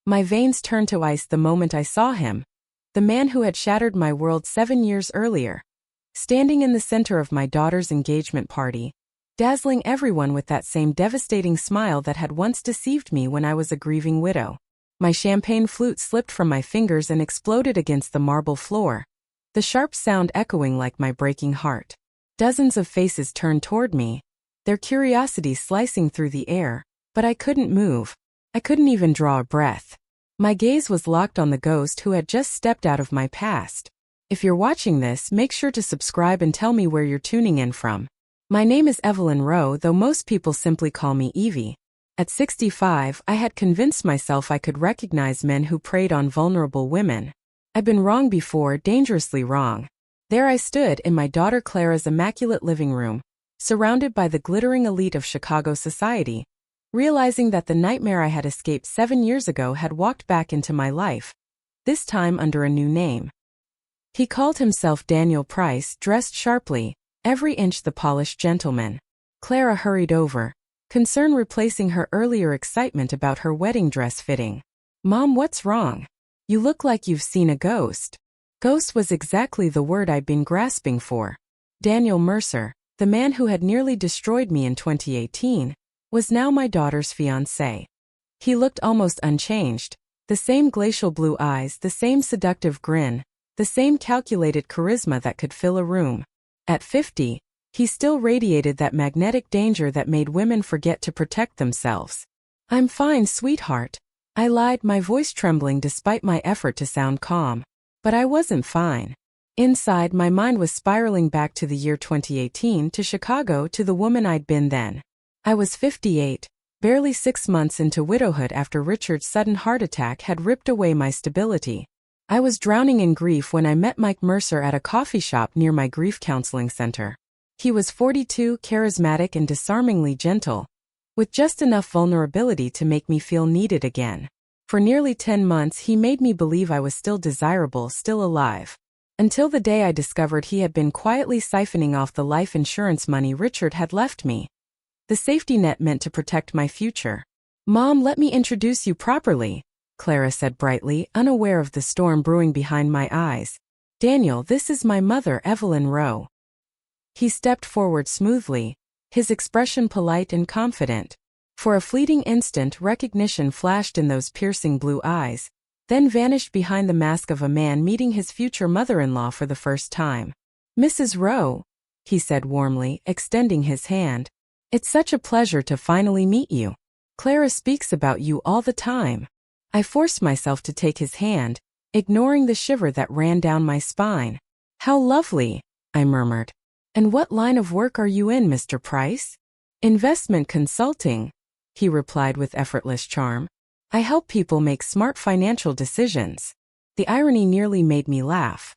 My veins turned to ice the moment I saw him. The man who had shattered my world 7 years earlier. Standing in the center of my daughter's engagement party, dazzling everyone with that same devastating smile that had once deceived me when I was a grieving widow. My champagne flute slipped from my fingers and exploded against the marble floor, the sharp sound echoing like my breaking heart. Dozens of faces turned toward me, their curiosity slicing through the air, but I couldn't move. I couldn't even draw a breath. My gaze was locked on the ghost who had just stepped out of my past. If you're watching this, make sure to subscribe and tell me where you're tuning in from. My name is Evelyn Rowe, though most people simply call me Evie. At 65, I had convinced myself I could recognize men who preyed on vulnerable women. I'd been wrong before, dangerously wrong. There I stood in my daughter Clara's immaculate living room, surrounded by the glittering elite of Chicago society, realizing that the nightmare I had escaped 7 years ago had walked back into my life, this time under a new name. He called himself Daniel Price, dressed sharply, every inch the polished gentleman. Clara hurried over, concern replacing her earlier excitement about her wedding dress fitting. "Mom, what's wrong? You look like you've seen a ghost." Ghost was exactly the word I'd been grasping for. Daniel Mercer, the man who had nearly destroyed me in 2018, was now my daughter's fiancé. He looked almost unchanged, the same glacial blue eyes, the same seductive grin, the same calculated charisma that could fill a room. At 50, he still radiated that magnetic danger that made women forget to protect themselves. "I'm fine, sweetheart," I lied, my voice trembling despite my effort to sound calm. But I wasn't fine. Inside, my mind was spiraling back to the year 2018, to Chicago, to the woman I'd been then. I was 58, barely 6 months into widowhood after Richard's sudden heart attack had ripped away my stability. I was drowning in grief when I met Mike Mercer at a coffee shop near my grief counseling center. He was 42, charismatic and disarmingly gentle, with just enough vulnerability to make me feel needed again. For nearly 10 months he made me believe I was still desirable, still alive. Until the day I discovered he had been quietly siphoning off the life insurance money Richard had left me. The safety net meant to protect my future. "Mom, let me introduce you properly," Clara said brightly, unaware of the storm brewing behind my eyes. "Daniel, this is my mother, Evelyn Rowe." He stepped forward smoothly, his expression polite and confident. For a fleeting instant, recognition flashed in those piercing blue eyes, then vanished behind the mask of a man meeting his future mother-in-law for the first time. "Mrs. Rowe," he said warmly, extending his hand. "It's such a pleasure to finally meet you. Clara speaks about you all the time." I forced myself to take his hand, ignoring the shiver that ran down my spine. "How lovely," I murmured. "And what line of work are you in, Mr. Price?" "Investment consulting," he replied with effortless charm. "I help people make smart financial decisions." The irony nearly made me laugh.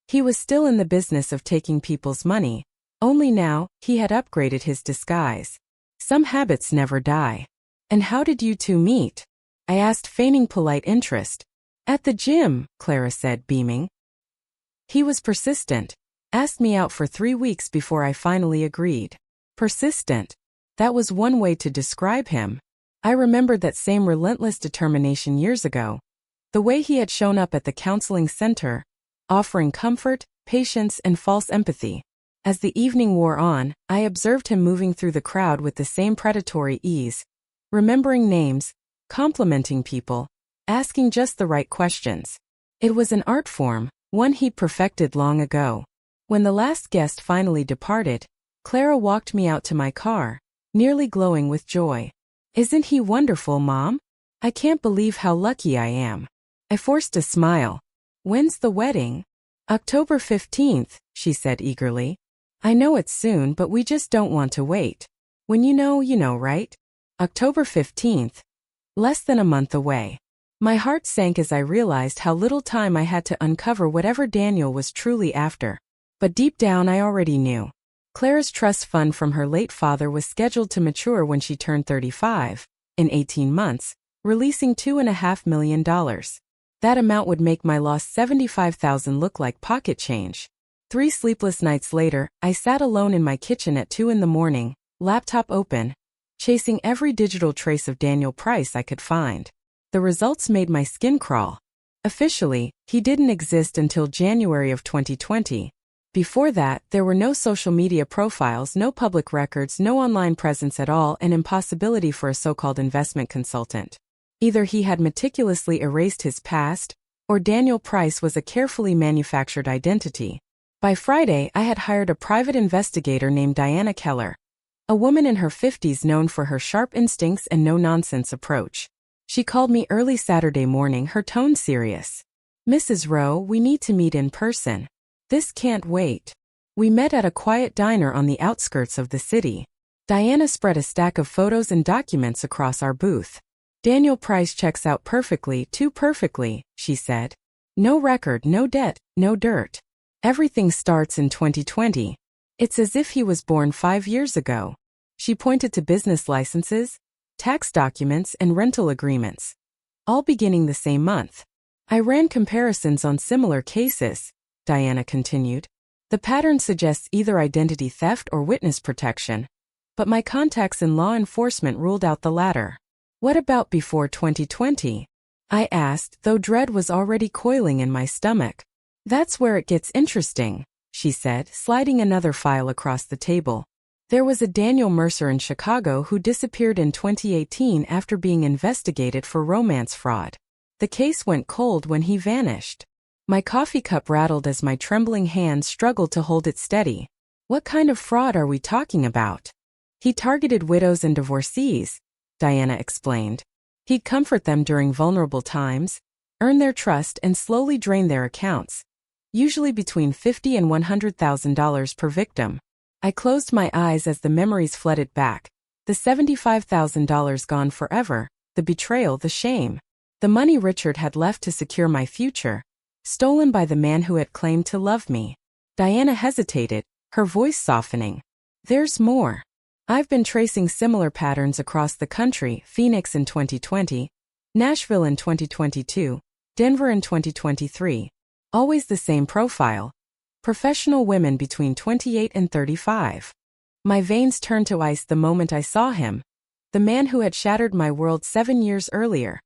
He was still in the business of taking people's money, only now, he had upgraded his disguise. Some habits never die. "And how did you two meet?" I asked, feigning polite interest. "At the gym," Clara said, beaming. He was persistent, asked me out for 3 weeks before I finally agreed. Persistent. That was one way to describe him. I remembered that same relentless determination years ago. The way he had shown up at the counseling center, offering comfort, patience, and false empathy. As the evening wore on, I observed him moving through the crowd with the same predatory ease, remembering names, complimenting people, asking just the right questions. It was an art form, one he'd perfected long ago. When the last guest finally departed, Clara walked me out to my car, nearly glowing with joy. "Isn't he wonderful, Mom? I can't believe how lucky I am." I forced a smile. "When's the wedding?" "October 15th, she said eagerly. "I know it's soon, but we just don't want to wait. When you know, right? October 15th. Less than a month away." My heart sank as I realized how little time I had to uncover whatever Daniel was truly after. But deep down I already knew. Clara's trust fund from her late father was scheduled to mature when she turned 35, in 18 months, releasing $2.5 million. That amount would make my lost $75,000 look like pocket change. 3 sleepless nights later, I sat alone in my kitchen at 2 in the morning, laptop open, chasing every digital trace of Daniel Price I could find. The results made my skin crawl. Officially, he didn't exist until January of 2020. Before that, there were no social media profiles, no public records, no online presence at all, an impossibility for a so-called investment consultant. Either he had meticulously erased his past, or Daniel Price was a carefully manufactured identity. By Friday, I had hired a private investigator named Diana Keller, a woman in her 50s known for her sharp instincts and no-nonsense approach. She called me early Saturday morning, her tone serious. "Mrs. Rowe, we need to meet in person. This can't wait." We met at a quiet diner on the outskirts of the city. Diana spread a stack of photos and documents across our booth. "Daniel Price checks out perfectly, too perfectly," she said. "No record, no debt, no dirt. Everything starts in 2020. It's as if he was born 5 years ago." She pointed to business licenses, tax documents, and rental agreements, all beginning the same month. "I ran comparisons on similar cases," Diana continued. "The pattern suggests either identity theft or witness protection, but my contacts in law enforcement ruled out the latter." "What about before 2020? I asked, though dread was already coiling in my stomach. "That's where it gets interesting," she said, sliding another file across the table. "There was a Daniel Mercer in Chicago who disappeared in 2018 after being investigated for romance fraud. The case went cold when he vanished." My coffee cup rattled as my trembling hands struggled to hold it steady. "What kind of fraud are we talking about?" "He targeted widows and divorcees," Diana explained. "He'd comfort them during vulnerable times, earn their trust, and slowly drain their accounts, usually between $50,000 and $100,000 per victim." I closed my eyes as the memories flooded back. The $75,000 gone forever, the betrayal, the shame. The money Richard had left to secure my future, stolen by the man who had claimed to love me. Diana hesitated, her voice softening. "There's more. I've been tracing similar patterns across the country: Phoenix in 2020, Nashville in 2022, Denver in 2023. Always the same profile. Professional women between 28 and 35. My veins turned to ice the moment I saw him. The man who had shattered my world 7 years earlier.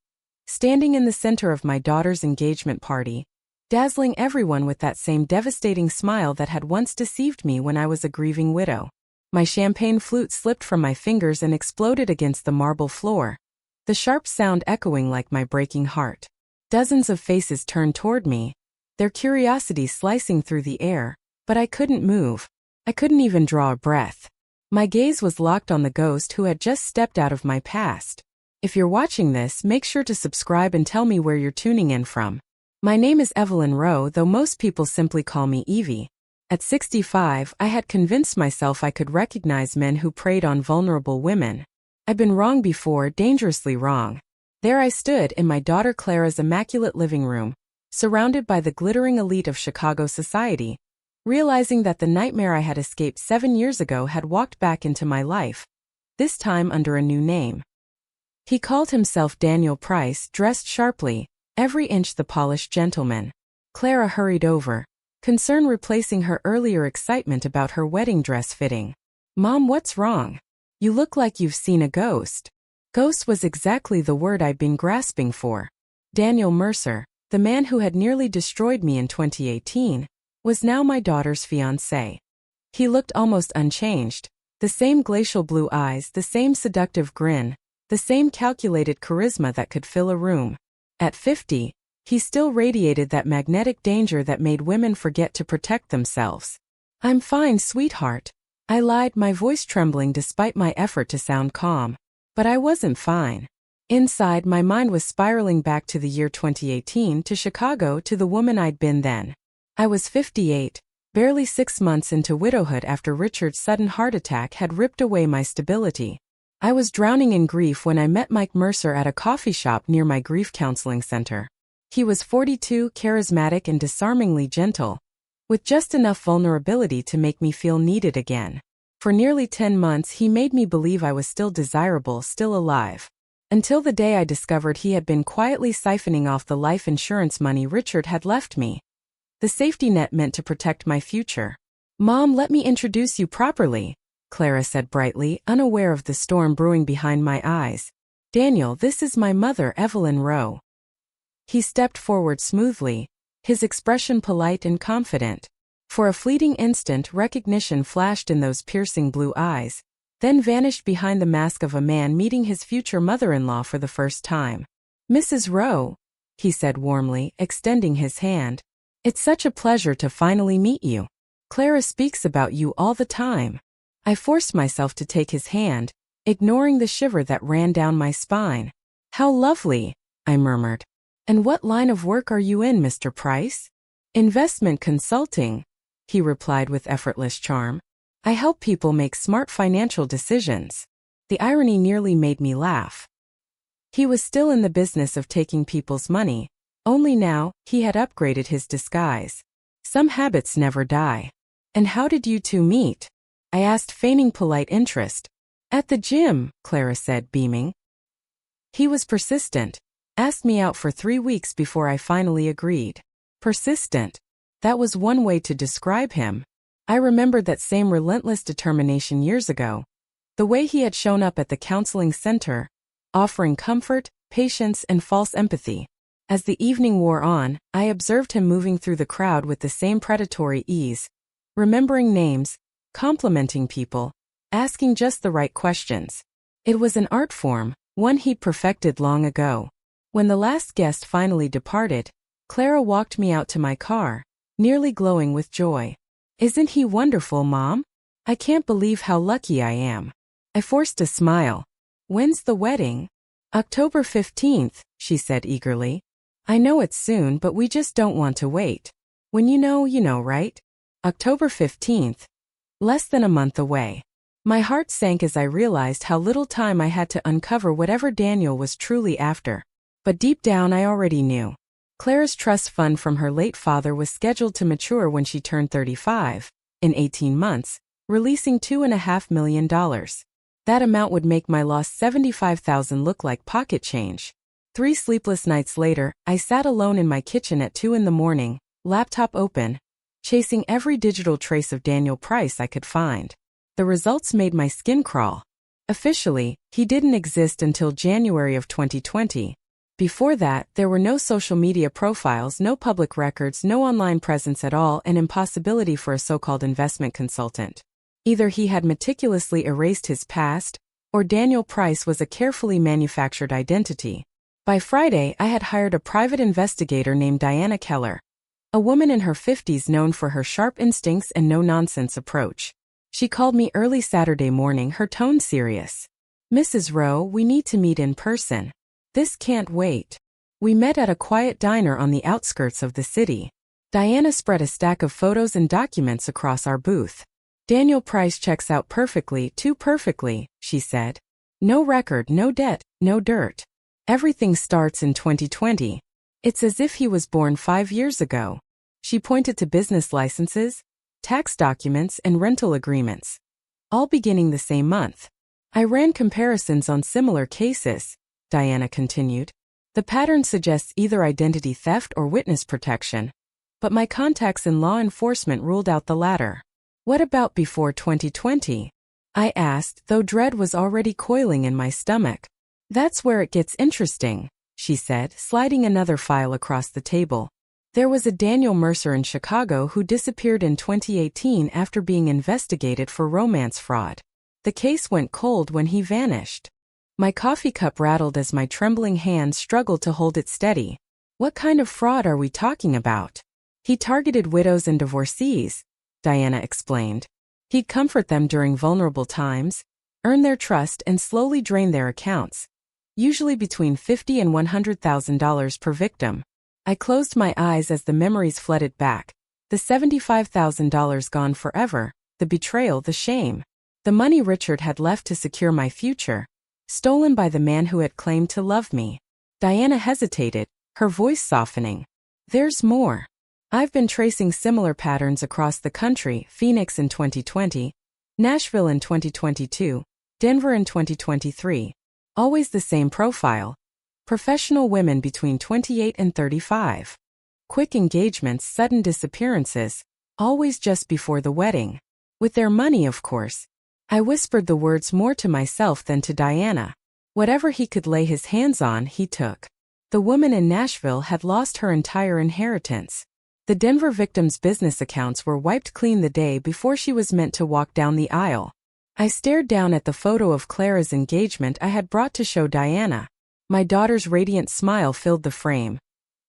Standing in the center of my daughter's engagement party, dazzling everyone with that same devastating smile that had once deceived me when I was a grieving widow. My champagne flute slipped from my fingers and exploded against the marble floor, the sharp sound echoing like my breaking heart. Dozens of faces turned toward me, their curiosity slicing through the air, but I couldn't move. I couldn't even draw a breath. My gaze was locked on the ghost who had just stepped out of my past. If you're watching this, make sure to subscribe and tell me where you're tuning in from. My name is Evelyn Rowe, though most people simply call me Evie. At 65, I had convinced myself I could recognize men who preyed on vulnerable women. I'd been wrong before, dangerously wrong. There I stood in my daughter Clara's immaculate living room, surrounded by the glittering elite of Chicago society, realizing that the nightmare I had escaped 7 years ago had walked back into my life, this time under a new name. He called himself Daniel Price, dressed sharply, every inch the polished gentleman. Clara hurried over, concern replacing her earlier excitement about her wedding dress fitting. "Mom, what's wrong? You look like you've seen a ghost." Ghost was exactly the word I'd been grasping for. Daniel Mercer, the man who had nearly destroyed me in 2018, was now my daughter's fiancé. He looked almost unchanged, the same glacial blue eyes, the same seductive grin, the same calculated charisma that could fill a room. At 50, he still radiated that magnetic danger that made women forget to protect themselves. "I'm fine, sweetheart," I lied, my voice trembling despite my effort to sound calm. But I wasn't fine. Inside, my mind was spiraling back to the year 2018, to Chicago, to the woman I'd been then. I was 58, barely 6 months into widowhood after Richard's sudden heart attack had ripped away my stability. I was drowning in grief when I met Mike Mercer at a coffee shop near my grief counseling center. He was 42, charismatic and disarmingly gentle, with just enough vulnerability to make me feel needed again. For nearly 10 months he made me believe I was still desirable, still alive. Until the day I discovered he had been quietly siphoning off the life insurance money Richard had left me. The safety net meant to protect my future. "Mom, let me introduce you properly," Clara said brightly, unaware of the storm brewing behind my eyes. Daniel, this is my mother, Evelyn Rowe. He stepped forward smoothly, his expression polite and confident. For a fleeting instant, recognition flashed in those piercing blue eyes, then vanished behind the mask of a man meeting his future mother-in-law for the first time. Mrs. Rowe, he said warmly, extending his hand. It's such a pleasure to finally meet you. Clara speaks about you all the time. I forced myself to take his hand, ignoring the shiver that ran down my spine. How lovely, I murmured. And what line of work are you in, Mr. Price? Investment consulting, he replied with effortless charm. I help people make smart financial decisions. The irony nearly made me laugh. He was still in the business of taking people's money, only now he had upgraded his disguise. Some habits never die. And how did you two meet? I asked, feigning polite interest. At the gym, Clara said, beaming. He was persistent. Asked me out for 3 weeks before I finally agreed. Persistent. That was one way to describe him. I remembered that same relentless determination years ago. The way he had shown up at the counseling center, offering comfort, patience, and false empathy. As the evening wore on, I observed him moving through the crowd with the same predatory ease, remembering names, complimenting people, asking just the right questions. It was an art form, one he'd perfected long ago. When the last guest finally departed, Clara walked me out to my car, nearly glowing with joy. Isn't he wonderful, Mom? I can't believe how lucky I am. I forced a smile. When's the wedding? October 15th, she said eagerly. I know it's soon, but we just don't want to wait. When you know, right? October 15th. Less than a month away. My heart sank as I realized how little time I had to uncover whatever Daniel was truly after. But deep down I already knew. Clara's trust fund from her late father was scheduled to mature when she turned 35, in 18 months, releasing $2.5 million. That amount would make my lost $75,000 look like pocket change. 3 sleepless nights later, I sat alone in my kitchen at 2 a.m, laptop open, chasing every digital trace of Daniel Price I could find. The results made my skin crawl. Officially, he didn't exist until January of 2020. Before that, there were no social media profiles, no public records, no online presence at all, an impossibility for a so-called investment consultant. Either he had meticulously erased his past, or Daniel Price was a carefully manufactured identity. By Friday, I had hired a private investigator named Diana Keller, a woman in her 50s known for her sharp instincts and no-nonsense approach. She called me early Saturday morning, her tone serious. Mrs. Rowe, we need to meet in person. This can't wait. We met at a quiet diner on the outskirts of the city. Diana spread a stack of photos and documents across our booth. Daniel Price checks out perfectly, too perfectly, she said. No record, no debt, no dirt. Everything starts in 2020. It's as if he was born 5 years ago. She pointed to business licenses, tax documents, and rental agreements, all beginning the same month. I ran comparisons on similar cases, Diana continued. The pattern suggests either identity theft or witness protection, but my contacts in law enforcement ruled out the latter. What about before 2020? I asked, though dread was already coiling in my stomach. That's where it gets interesting, she said, sliding another file across the table. There was a Daniel Mercer in Chicago who disappeared in 2018 after being investigated for romance fraud. The case went cold when he vanished. My coffee cup rattled as my trembling hands struggled to hold it steady. What kind of fraud are we talking about? He targeted widows and divorcees, Diana explained. He'd comfort them during vulnerable times, earn their trust, and slowly drain their accounts, usually between $50,000 and $100,000 per victim. I closed my eyes as the memories flooded back. The $75,000 gone forever, the betrayal, the shame. The money Richard had left to secure my future, stolen by the man who had claimed to love me. Diana hesitated, her voice softening. There's more. I've been tracing similar patterns across the country: Phoenix in 2020, Nashville in 2022, Denver in 2023. Always the same profile. Professional women between 28 and 35. Quick engagements, sudden disappearances, always just before the wedding. With their money, of course. I whispered the words more to myself than to Diana. Whatever he could lay his hands on, he took. The woman in Nashville had lost her entire inheritance. The Denver victim's business accounts were wiped clean the day before she was meant to walk down the aisle. I stared down at the photo of Clara's engagement I had brought to show Diana. My daughter's radiant smile filled the frame.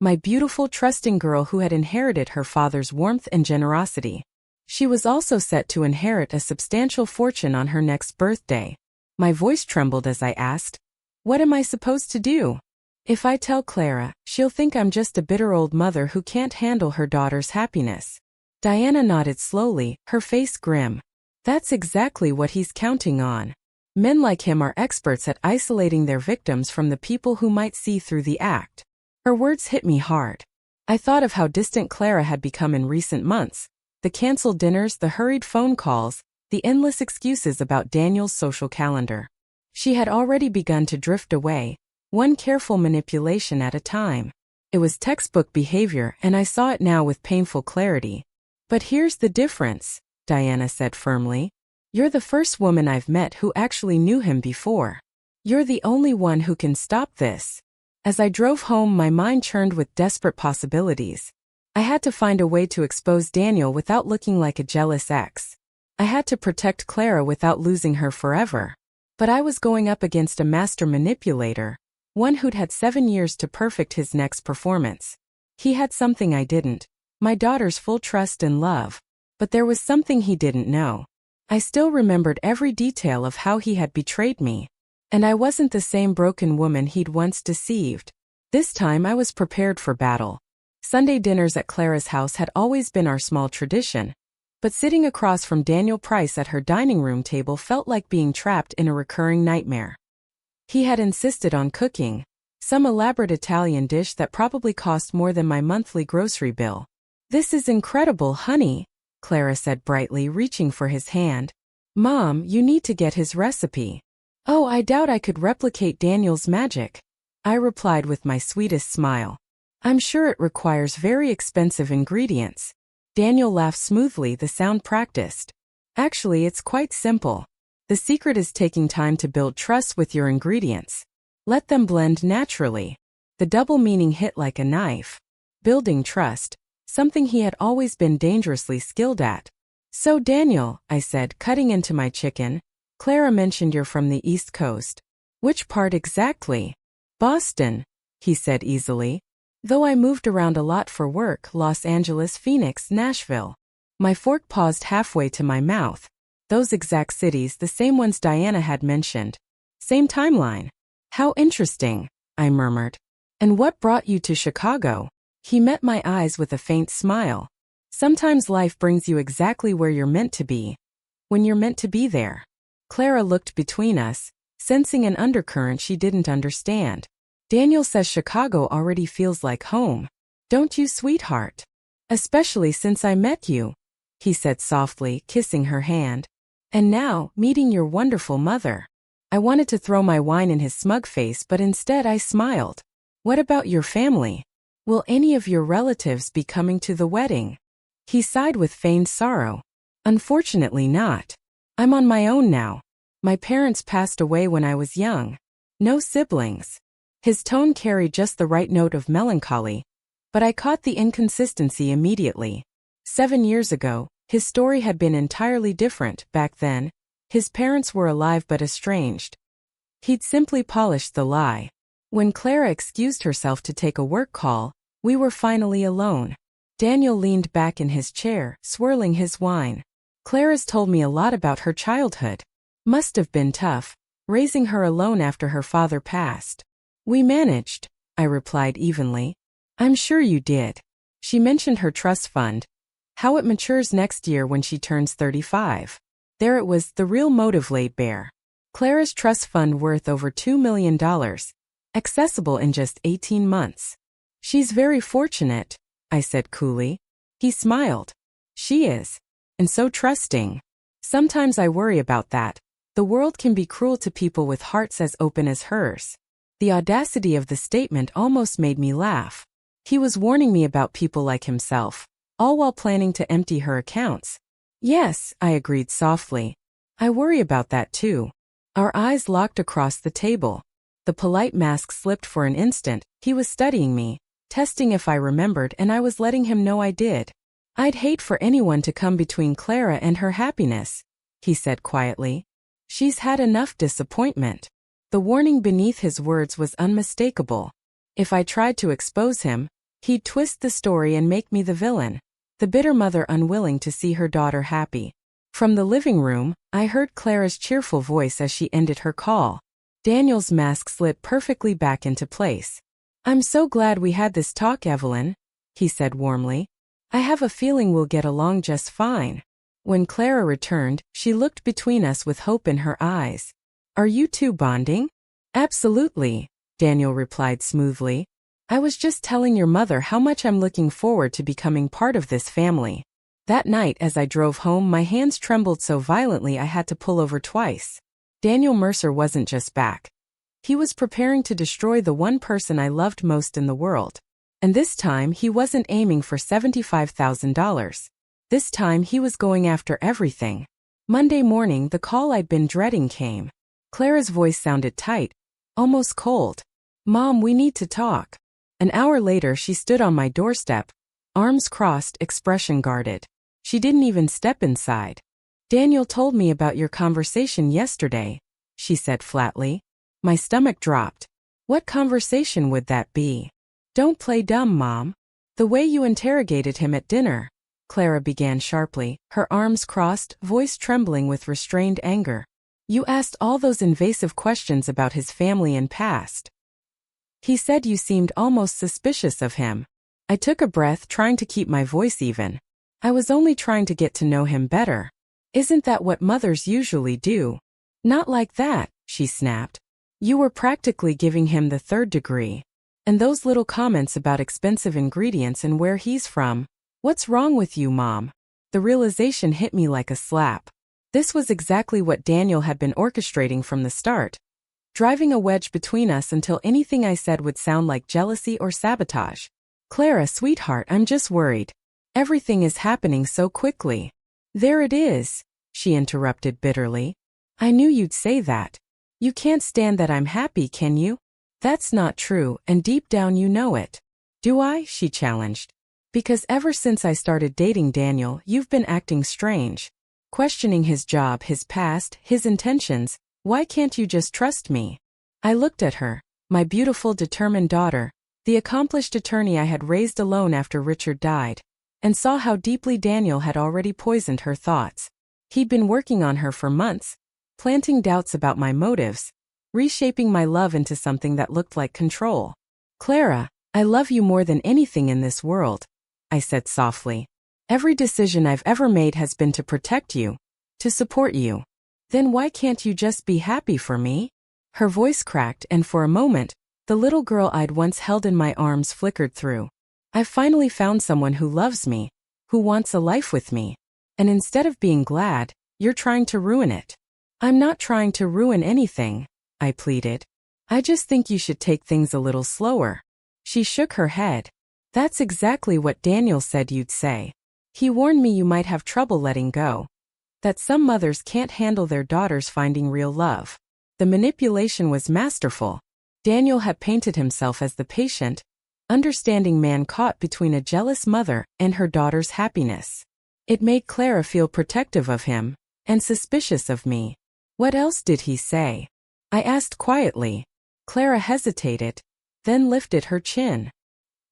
My beautiful, trusting girl who had inherited her father's warmth and generosity. She was also set to inherit a substantial fortune on her next birthday. My voice trembled as I asked, "What am I supposed to do? If I tell Clara, she'll think I'm just a bitter old mother who can't handle her daughter's happiness." Diana nodded slowly, her face grim. "That's exactly what he's counting on. Men like him are experts at isolating their victims from the people who might see through the act." Her words hit me hard. I thought of how distant Clara had become in recent months. The canceled dinners, the hurried phone calls, the endless excuses about Daniel's social calendar. She had already begun to drift away, one careful manipulation at a time. It was textbook behavior, and I saw it now with painful clarity. "But here's the difference," Diana said firmly. "You're the first woman I've met who actually knew him before. You're the only one who can stop this." As I drove home, my mind churned with desperate possibilities. I had to find a way to expose Daniel without looking like a jealous ex. I had to protect Clara without losing her forever. But I was going up against a master manipulator, one who'd had 7 years to perfect his next performance. He had something I didn't, my daughter's full trust and love. But there was something he didn't know. I still remembered every detail of how he had betrayed me. And I wasn't the same broken woman he'd once deceived. This time I was prepared for battle. Sunday dinners at Clara's house had always been our small tradition. But sitting across from Daniel Price at her dining room table felt like being trapped in a recurring nightmare. He had insisted on cooking some elaborate Italian dish that probably cost more than my monthly grocery bill. "This is incredible, honey," Clara said brightly, reaching for his hand. "Mom, you need to get his recipe." "Oh, I doubt I could replicate Daniel's magic," I replied with my sweetest smile. "I'm sure it requires very expensive ingredients." Daniel laughed smoothly, the sound practiced. "Actually, it's quite simple. The secret is taking time to build trust with your ingredients. Let them blend naturally." The double meaning hit like a knife. Building trust, something he had always been dangerously skilled at. "So Daniel," I said, cutting into my chicken, "Clara mentioned you're from the East Coast. Which part exactly?" "Boston," he said easily. "Though I moved around a lot for work, Los Angeles, Phoenix, Nashville." My fork paused halfway to my mouth. Those exact cities, the same ones Diana had mentioned. Same timeline. "How interesting," I murmured. "And what brought you to Chicago?" He met my eyes with a faint smile. "Sometimes life brings you exactly where you're meant to be. When you're meant to be there." Clara looked between us, sensing an undercurrent she didn't understand. "Daniel says Chicago already feels like home. Don't you, sweetheart? Especially since I met you," he said softly, kissing her hand. "And now, meeting your wonderful mother." I wanted to throw my wine in his smug face, but instead I smiled. "What about your family? Will any of your relatives be coming to the wedding?" He sighed with feigned sorrow. "Unfortunately not. I'm on my own now. My parents passed away when I was young. No siblings." His tone carried just the right note of melancholy, but I caught the inconsistency immediately. 7 years ago, his story had been entirely different. Back then, his parents were alive but estranged. He'd simply polished the lie. When Clara excused herself to take a work call, we were finally alone. Daniel leaned back in his chair, swirling his wine. "Clara's told me a lot about her childhood. Must have been tough, raising her alone after her father passed." "We managed," I replied evenly. "I'm sure you did." She mentioned her trust fund, how it matures next year when she turns 35. There it was, the real motive laid bare. Clara's trust fund worth over $2 million, accessible in just 18 months. "She's very fortunate," I said coolly. He smiled. "She is. And so trusting. Sometimes I worry about that. The world can be cruel to people with hearts as open as hers." The audacity of the statement almost made me laugh. He was warning me about people like himself, all while planning to empty her accounts. "Yes," I agreed softly. "I worry about that too." Our eyes locked across the table. The polite mask slipped for an instant. He was studying me, testing if I remembered, and I was letting him know I did. I'd hate for anyone to come between Clara and her happiness, he said quietly. She's had enough disappointment. The warning beneath his words was unmistakable. If I tried to expose him, he'd twist the story and make me the villain, the bitter mother unwilling to see her daughter happy. From the living room, I heard Clara's cheerful voice as she ended her call. Daniel's mask slid perfectly back into place. "I'm so glad we had this talk, Evelyn," he said warmly. "I have a feeling we'll get along just fine." When Clara returned, she looked between us with hope in her eyes. "Are you two bonding?" "Absolutely," Daniel replied smoothly. "I was just telling your mother how much I'm looking forward to becoming part of this family." That night as I drove home, my hands trembled so violently I had to pull over twice. Daniel Mercer wasn't just back. He was preparing to destroy the one person I loved most in the world. And this time he wasn't aiming for $75,000. This time he was going after everything. Monday morning, the call I'd been dreading came. Clara's voice sounded tight, almost cold. "Mom, we need to talk." An hour later, she stood on my doorstep, arms crossed, expression guarded. She didn't even step inside. "Daniel told me about your conversation yesterday," she said flatly. My stomach dropped. "What conversation would that be?" "Don't play dumb, Mom. The way you interrogated him at dinner," Clara began sharply, her arms crossed, voice trembling with restrained anger. "You asked all those invasive questions about his family and past. He said you seemed almost suspicious of him." I took a breath, trying to keep my voice even. "I was only trying to get to know him better." "Isn't that what mothers usually do?" "Not like that," she snapped. "You were practically giving him the third degree. And those little comments about expensive ingredients and where he's from. What's wrong with you, Mom?" The realization hit me like a slap. This was exactly what Daniel had been orchestrating from the start, driving a wedge between us until anything I said would sound like jealousy or sabotage. "Clara, sweetheart, I'm just worried. Everything is happening so quickly." "There it is," she interrupted bitterly. "I knew you'd say that. You can't stand that I'm happy, can you?" "That's not true, and deep down you know it." "Do I?" she challenged. "Because ever since I started dating Daniel, you've been acting strange. Questioning his job, his past, his intentions. Why can't you just trust me?" I looked at her, my beautiful, determined daughter, the accomplished attorney I had raised alone after Richard died, and saw how deeply Daniel had already poisoned her thoughts. He'd been working on her for months, planting doubts about my motives, reshaping my love into something that looked like control. "Clara, I love you more than anything in this world," I said softly. "Every decision I've ever made has been to protect you, to support you. Then why can't you just be happy for me?" Her voice cracked, and for a moment, the little girl I'd once held in my arms flickered through. "I've finally found someone who loves me, who wants a life with me. And instead of being glad, you're trying to ruin it." "I'm not trying to ruin anything," I pleaded. "I just think you should take things a little slower." She shook her head. "That's exactly what Daniel said you'd say. He warned me you might have trouble letting go. That some mothers can't handle their daughters finding real love." The manipulation was masterful. Daniel had painted himself as the patient, understanding man caught between a jealous mother and her daughter's happiness. It made Clara feel protective of him, and suspicious of me. "What else did he say?" I asked quietly. Clara hesitated, then lifted her chin.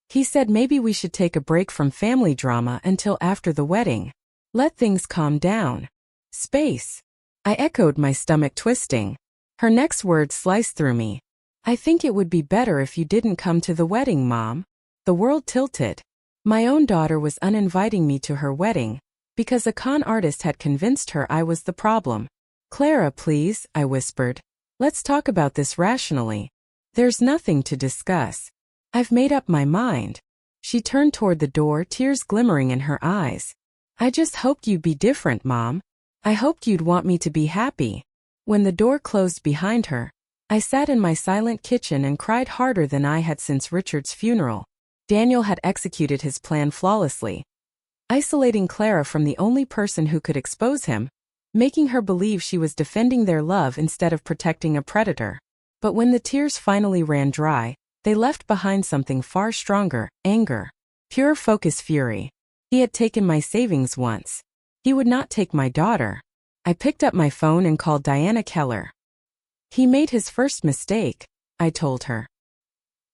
"He said maybe we should take a break from family drama until after the wedding. Let things calm down. Space." I echoed, my stomach twisting. Her next words sliced through me. "I think it would be better if you didn't come to the wedding, Mom." The world tilted. My own daughter was uninviting me to her wedding, because a con artist had convinced her I was the problem. "Clara, please," I whispered. "Let's talk about this rationally. There's nothing to discuss. I've made up my mind." She turned toward the door, tears glimmering in her eyes. "I just hoped you'd be different, Mom. I hoped you'd want me to be happy." When the door closed behind her, I sat in my silent kitchen and cried harder than I had since Richard's funeral. Daniel had executed his plan flawlessly, isolating Clara from the only person who could expose him, making her believe she was defending their love instead of protecting a predator. But when the tears finally ran dry, they left behind something far stronger: anger. Pure focus fury. He had taken my savings once. He would not take my daughter. I picked up my phone and called Diana Keller. He made his first mistake, I told her.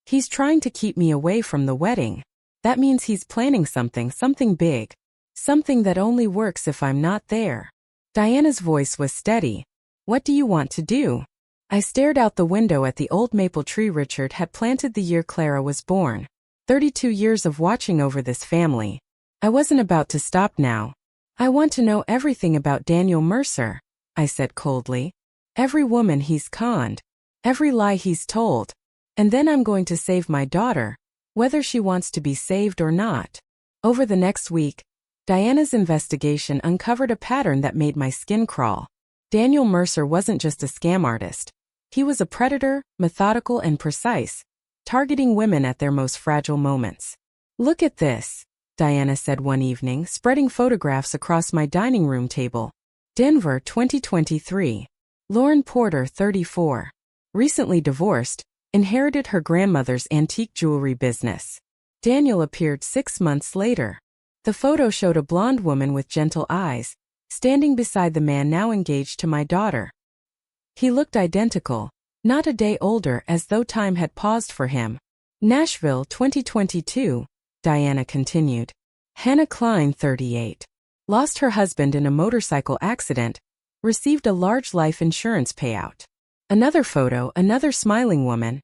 He's trying to keep me away from the wedding. That means he's planning something big. Something that only works if I'm not there. Diana's voice was steady. What do you want to do? I stared out the window at the old maple tree Richard had planted the year Clara was born. 32 years of watching over this family. I wasn't about to stop now. I want to know everything about Daniel Mercer, I said coldly. Every woman he's conned. Every lie he's told. And then I'm going to save my daughter, whether she wants to be saved or not. Over the next week, Diana's investigation uncovered a pattern that made my skin crawl. Daniel Mercer wasn't just a scam artist. He was a predator, methodical and precise, targeting women at their most fragile moments. Look at this, Diana said one evening, spreading photographs across my dining room table. Denver, 2023. Lauren Porter, 34. Recently divorced, inherited her grandmother's antique jewelry business. Daniel appeared 6 months later. The photo showed a blonde woman with gentle eyes, standing beside the man now engaged to my daughter. He looked identical, not a day older, as though time had paused for him. Nashville, 2022, Diana continued. Hannah Klein, 38. Lost her husband in a motorcycle accident, received a large life insurance payout. Another photo, another smiling woman.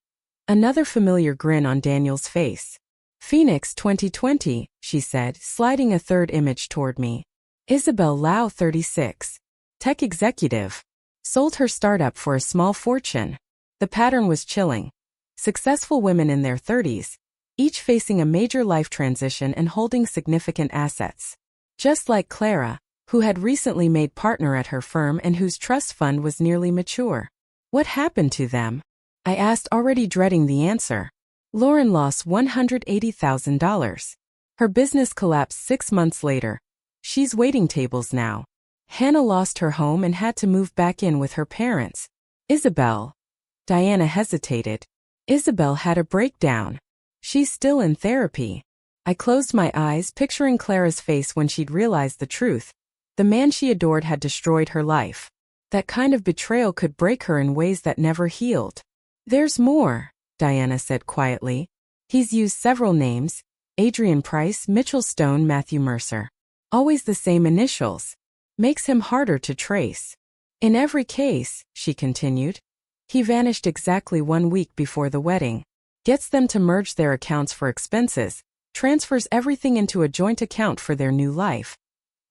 Another familiar grin on Daniel's face. Phoenix, 2020, she said, sliding a third image toward me. Isabel Lau, 36. Tech executive. Sold her startup for a small fortune. The pattern was chilling. Successful women in their 30s, each facing a major life transition and holding significant assets. Just like Clara, who had recently made partner at her firm and whose trust fund was nearly mature. What happened to them? I asked, already dreading the answer. Lauren lost $180,000. Her business collapsed 6 months later. She's waiting tables now. Hannah lost her home and had to move back in with her parents. Isabel. Diana hesitated. Isabel had a breakdown. She's still in therapy. I closed my eyes, picturing Clara's face when she'd realized the truth. The man she adored had destroyed her life. That kind of betrayal could break her in ways that never healed. There's more, Diana said quietly. He's used several names: Adrian Price, Mitchell Stone, Matthew Mercer. Always the same initials. Makes him harder to trace. In every case, she continued, he vanished exactly 1 week before the wedding. Gets them to merge their accounts for expenses, transfers everything into a joint account for their new life,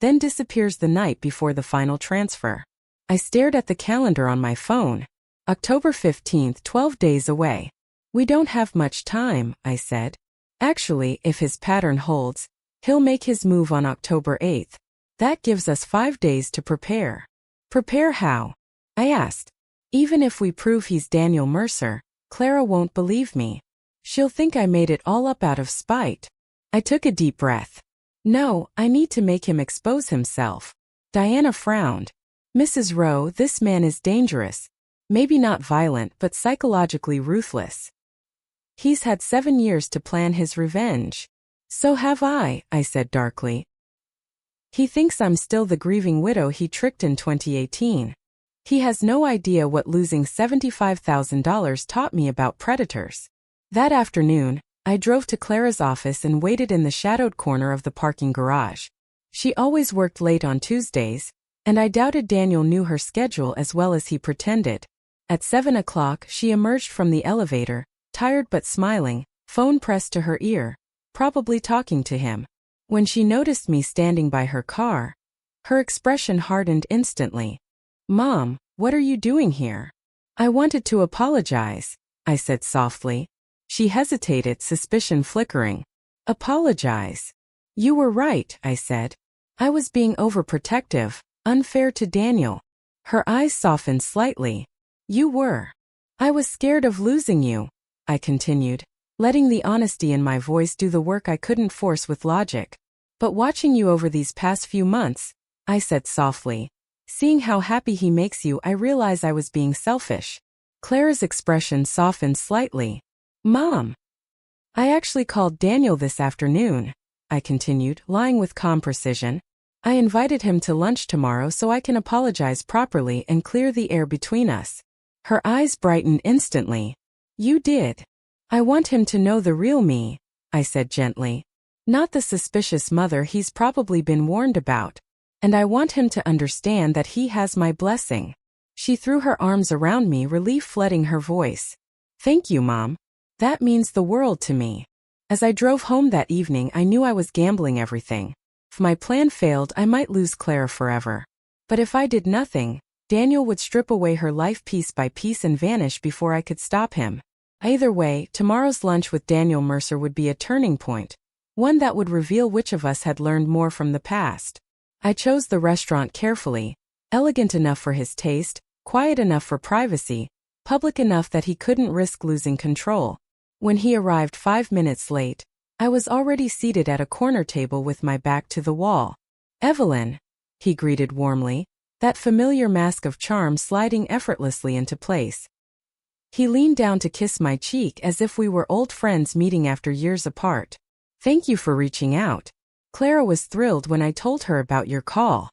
then disappears the night before the final transfer. I stared at the calendar on my phone. October 15th, 12 days away. We don't have much time, I said. Actually, if his pattern holds, he'll make his move on October 8th. That gives us 5 days to prepare. Prepare how? I asked. Even if we prove he's Daniel Mercer, Clara won't believe me. She'll think I made it all up out of spite. I took a deep breath. No, I need to make him expose himself. Diana frowned. Mrs. Rowe, this man is dangerous. Maybe not violent, but psychologically ruthless. He's had 7 years to plan his revenge. So have I said darkly. He thinks I'm still the grieving widow he tricked in 2018. He has no idea what losing $75,000 taught me about predators. That afternoon, I drove to Clara's office and waited in the shadowed corner of the parking garage. She always worked late on Tuesdays, and I doubted Daniel knew her schedule as well as he pretended. At 7 o'clock, she emerged from the elevator, tired but smiling, phone pressed to her ear, probably talking to him. When she noticed me standing by her car, her expression hardened instantly. Mom, what are you doing here? I wanted to apologize, I said softly. She hesitated, suspicion flickering. Apologize? You were right, I said. I was being overprotective, unfair to Daniel. Her eyes softened slightly. You were. I was scared of losing you, I continued, letting the honesty in my voice do the work I couldn't force with logic. But watching you over these past few months, I said softly, seeing how happy he makes you, I realize I was being selfish. Clara's expression softened slightly. Mom. I actually called Daniel this afternoon, I continued, lying with calm precision. I invited him to lunch tomorrow so I can apologize properly and clear the air between us. Her eyes brightened instantly. You did. I want him to know the real me, I said gently. Not the suspicious mother he's probably been warned about. And I want him to understand that he has my blessing. She threw her arms around me, relief flooding her voice. Thank you, Mom. That means the world to me. As I drove home that evening, I knew I was gambling everything. If my plan failed, I might lose Clara forever. But if I did nothing, Daniel would strip away her life piece by piece and vanish before I could stop him. Either way, tomorrow's lunch with Daniel Mercer would be a turning point, one that would reveal which of us had learned more from the past. I chose the restaurant carefully, elegant enough for his taste, quiet enough for privacy, public enough that he couldn't risk losing control. When he arrived 5 minutes late, I was already seated at a corner table with my back to the wall. Evelyn, he greeted warmly, that familiar mask of charm sliding effortlessly into place. He leaned down to kiss my cheek as if we were old friends meeting after years apart. Thank you for reaching out. Clara was thrilled when I told her about your call.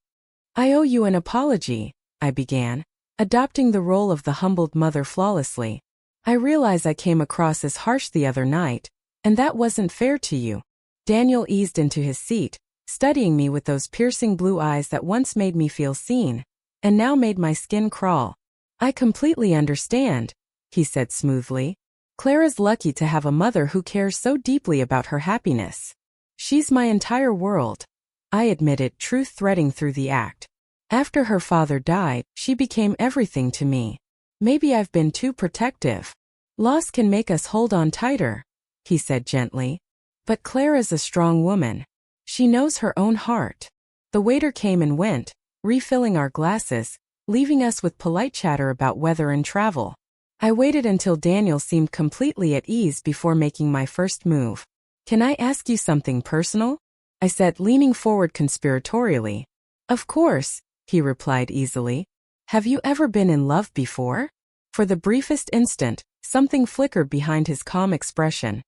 I owe you an apology, I began, adopting the role of the humbled mother flawlessly. I realize I came across as harsh the other night, and that wasn't fair to you. Daniel eased into his seat, studying me with those piercing blue eyes that once made me feel seen, and now made my skin crawl. I completely understand, he said smoothly. Clara's lucky to have a mother who cares so deeply about her happiness. She's my entire world, I admitted, truth threading through the act. After her father died, she became everything to me. Maybe I've been too protective. Loss can make us hold on tighter, he said gently. But Clara's a strong woman. She knows her own heart. The waiter came and went, refilling our glasses, leaving us with polite chatter about weather and travel. I waited until Daniel seemed completely at ease before making my first move. Can I ask you something personal? I said, leaning forward conspiratorially. Of course, he replied easily. Have you ever been in love before? For the briefest instant, something flickered behind his calm expression.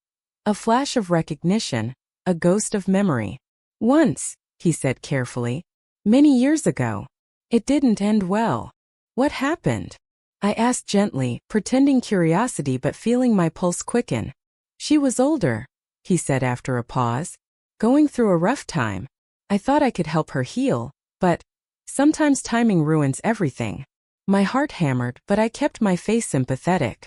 A flash of recognition, a ghost of memory. Once, he said carefully. Many years ago. It didn't end well. What happened? I asked gently, pretending curiosity but feeling my pulse quicken. She was older, he said after a pause. Going through a rough time. I thought I could help her heal, but sometimes timing ruins everything. My heart hammered, but I kept my face sympathetic.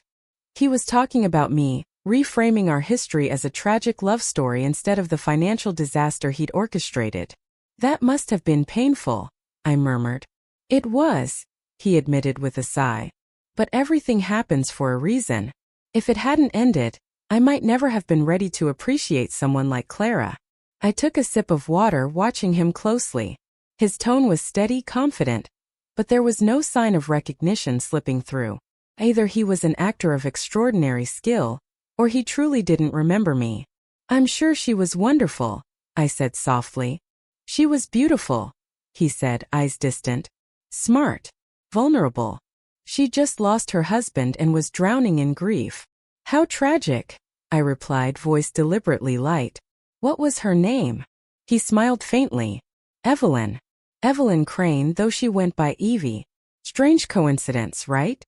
He was talking about me, reframing our history as a tragic love story instead of the financial disaster he'd orchestrated. That must have been painful, I murmured. It was, he admitted with a sigh. But everything happens for a reason. If it hadn't ended, I might never have been ready to appreciate someone like Clara. I took a sip of water, watching him closely. His tone was steady, confident, but there was no sign of recognition slipping through. Either he was an actor of extraordinary skill, or he truly didn't remember me. I'm sure she was wonderful, I said softly. She was beautiful, he said, eyes distant. Smart. Vulnerable. She just lost her husband and was drowning in grief. How tragic, I replied, voice deliberately light. What was her name? He smiled faintly. Evelyn. Evelyn Crane, though she went by Evie. Strange coincidence, right?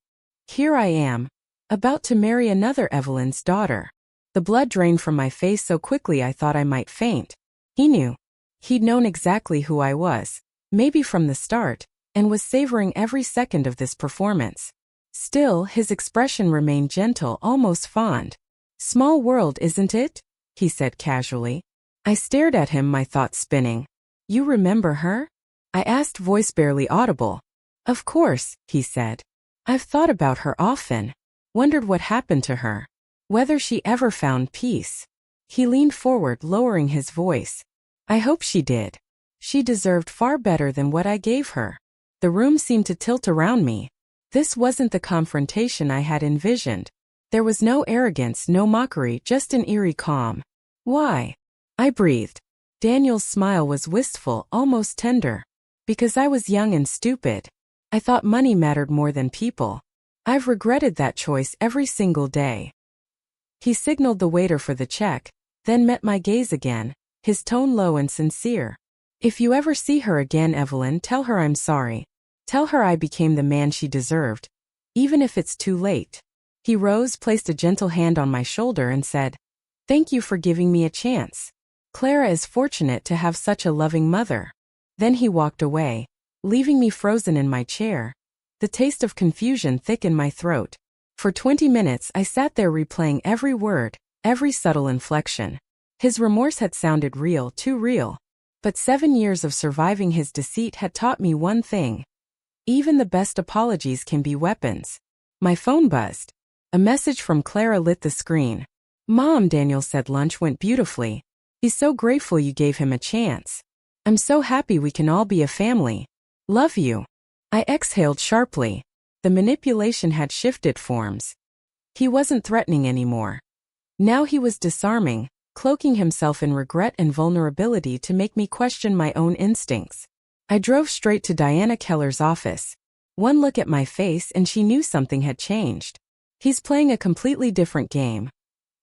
Here I am, about to marry another Evelyn's daughter. The blood drained from my face so quickly I thought I might faint. He knew. He'd known exactly who I was, maybe from the start, and was savoring every second of this performance. Still, his expression remained gentle, almost fond. Small world, isn't it? He said casually. I stared at him, my thoughts spinning. You remember her? I asked, voice barely audible. Of course, he said. I've thought about her often. Wondered what happened to her. Whether she ever found peace. He leaned forward, lowering his voice. I hope she did. She deserved far better than what I gave her. The room seemed to tilt around me. This wasn't the confrontation I had envisioned. There was no arrogance, no mockery, just an eerie calm. Why? I breathed. Daniel's smile was wistful, almost tender. Because I was young and stupid. I thought money mattered more than people. I've regretted that choice every single day. He signaled the waiter for the check, then met my gaze again, his tone low and sincere. If you ever see her again, Evelyn, tell her I'm sorry. Tell her I became the man she deserved, even if it's too late. He rose, placed a gentle hand on my shoulder and said, "Thank you for giving me a chance. Clara is fortunate to have such a loving mother." Then he walked away, leaving me frozen in my chair. The taste of confusion thick in my throat. For 20 minutes I sat there replaying every word, every subtle inflection. His remorse had sounded real, too real. But 7 years of surviving his deceit had taught me one thing. Even the best apologies can be weapons. My phone buzzed. A message from Clara lit the screen. "Mom," Daniel said, "lunch went beautifully. He's so grateful you gave him a chance. I'm so happy we can all be a family. Love you." I exhaled sharply. The manipulation had shifted forms. He wasn't threatening anymore. Now he was disarming, cloaking himself in regret and vulnerability to make me question my own instincts. I drove straight to Diana Keller's office. One look at my face and she knew something had changed. He's playing a completely different game.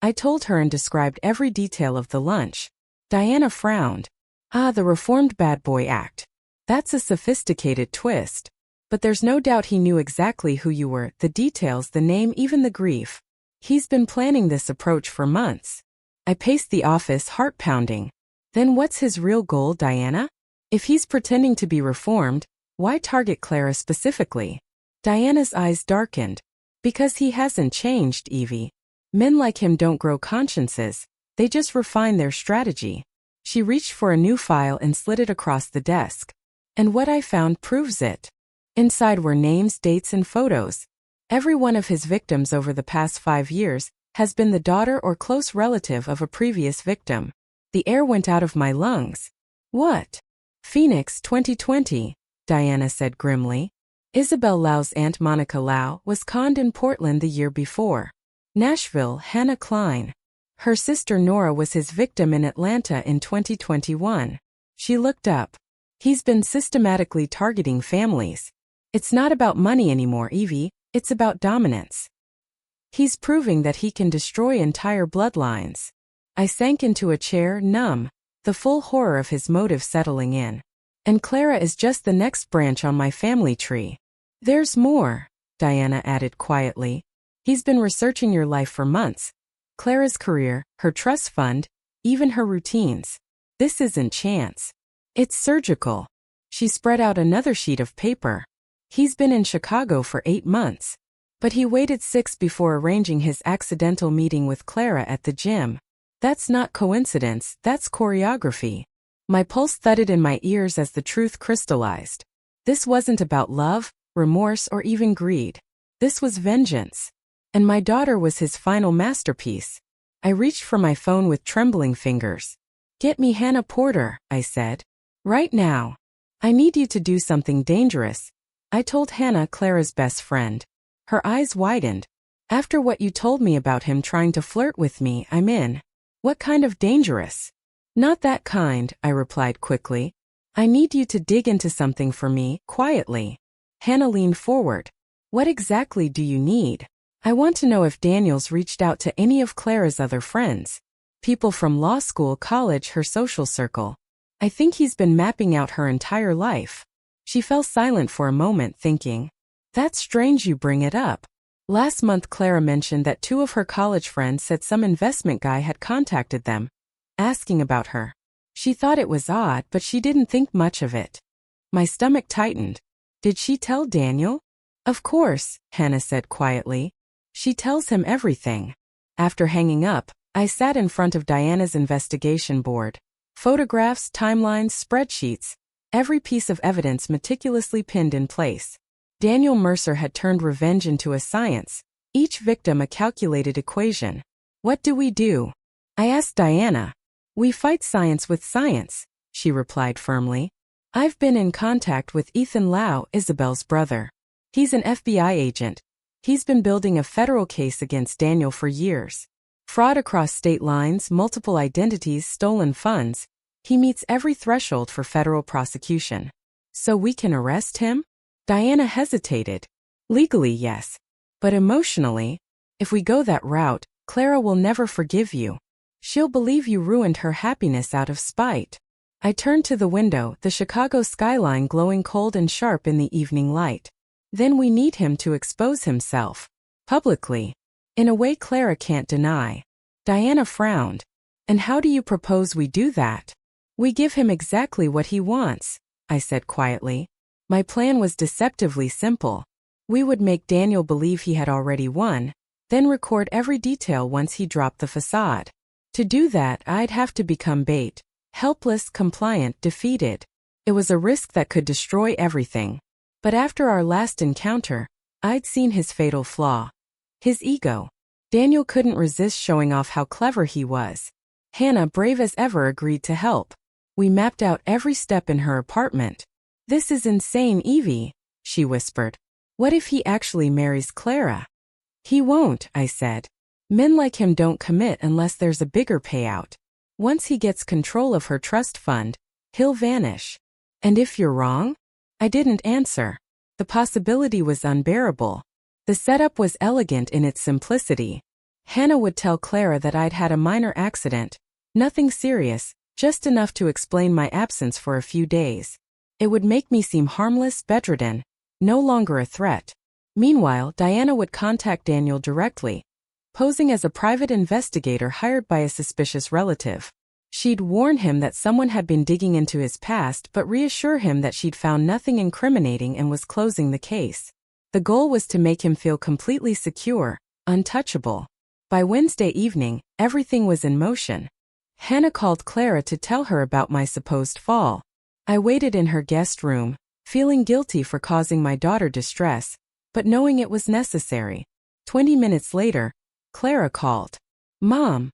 I told her and described every detail of the lunch. Diana frowned. "Ah, the reformed bad boy act. That's a sophisticated twist. But there's no doubt he knew exactly who you were, the details, the name, even the grief. He's been planning this approach for months." I paced the office, heart pounding. Then what's his real goal, Diana? If he's pretending to be reformed, why target Clara specifically? Diana's eyes darkened. "Because he hasn't changed, Evie. Men like him don't grow consciences, they just refine their strategy." She reached for a new file and slid it across the desk. "And what I found proves it." Inside were names, dates, and photos. Every one of his victims over the past 5 years has been the daughter or close relative of a previous victim. The air went out of my lungs. "What?" "Phoenix 2020, Diana said grimly. Isabel Lau's aunt Monica Lau was conned in Portland the year before. Nashville, Hannah Klein. Her sister Nora was his victim in Atlanta in 2021. She looked up. He's been systematically targeting families. It's not about money anymore, Evie, it's about dominance. He's proving that he can destroy entire bloodlines. I sank into a chair, numb, the full horror of his motive settling in. And Clara is just the next branch on my family tree. There's more, Diana added quietly. He's been researching your life for months. Clara's career, her trust fund, even her routines. This isn't chance. It's surgical. She spread out another sheet of paper. He's been in Chicago for 8 months. But he waited 6 before arranging his accidental meeting with Clara at the gym. That's not coincidence, that's choreography. My pulse thudded in my ears as the truth crystallized. This wasn't about love, remorse, or even greed. This was vengeance. And my daughter was his final masterpiece. I reached for my phone with trembling fingers. "Get me Hannah Porter," I said. "Right now. I need you to do something dangerous." I told Hannah, Clara's best friend. Her eyes widened. "After what you told me about him trying to flirt with me, I'm in." "What kind of dangerous?" "Not that kind," I replied quickly. "I need you to dig into something for me, quietly." Hannah leaned forward. "What exactly do you need?" "I want to know if Daniel's reached out to any of Clara's other friends. People from law school, college, her social circle. I think he's been mapping out her entire life." She fell silent for a moment, thinking, "That's strange you bring it up. Last month Clara mentioned that 2 of her college friends said some investment guy had contacted them, asking about her. She thought it was odd, but she didn't think much of it." My stomach tightened. "Did she tell Daniel?" "Of course," Hannah said quietly. "She tells him everything." After hanging up, I sat in front of Diana's investigation board. Photographs, timelines, spreadsheets, every piece of evidence meticulously pinned in place. Daniel Mercer had turned revenge into a science, each victim a calculated equation. "What do we do?" I asked Diana. "We fight science with science," she replied firmly. "I've been in contact with Ethan Lau, Isabel's brother. He's an FBI agent. He's been building a federal case against Daniel for years. Fraud across state lines, multiple identities, stolen funds. He meets every threshold for federal prosecution. So we can arrest him?" Diana hesitated. "Legally, yes. But emotionally, if we go that route, Clara will never forgive you. She'll believe you ruined her happiness out of spite. I turned to the window, the Chicago skyline glowing cold and sharp in the evening light. Then we need him to expose himself. Publicly. In a way Clara can't deny. Diana frowned. And how do you propose we do that? We give him exactly what he wants, I said quietly. My plan was deceptively simple. We would make Daniel believe he had already won, then record every detail once he dropped the facade. To do that, I'd have to become bait. Helpless, compliant, defeated. It was a risk that could destroy everything. But after our last encounter, I'd seen his fatal flaw. His ego. Daniel couldn't resist showing off how clever he was. Hannah, brave as ever, agreed to help. We mapped out every step in her apartment. This is insane, Evie, she whispered. What if he actually marries Clara? He won't, I said. Men like him don't commit unless there's a bigger payout. Once he gets control of her trust fund, he'll vanish. And if you're wrong? I didn't answer. The possibility was unbearable. The setup was elegant in its simplicity. Hannah would tell Clara that I'd had a minor accident, nothing serious, just enough to explain my absence for a few days. It would make me seem harmless, bedridden, no longer a threat. Meanwhile, Diana would contact Daniel directly, posing as a private investigator hired by a suspicious relative. She'd warn him that someone had been digging into his past but reassure him that she'd found nothing incriminating and was closing the case. The goal was to make him feel completely secure, untouchable. By Wednesday evening, everything was in motion. Hannah called Clara to tell her about my supposed fall. I waited in her guest room, feeling guilty for causing my daughter distress, but knowing it was necessary. 20 minutes later, Clara called. Mom,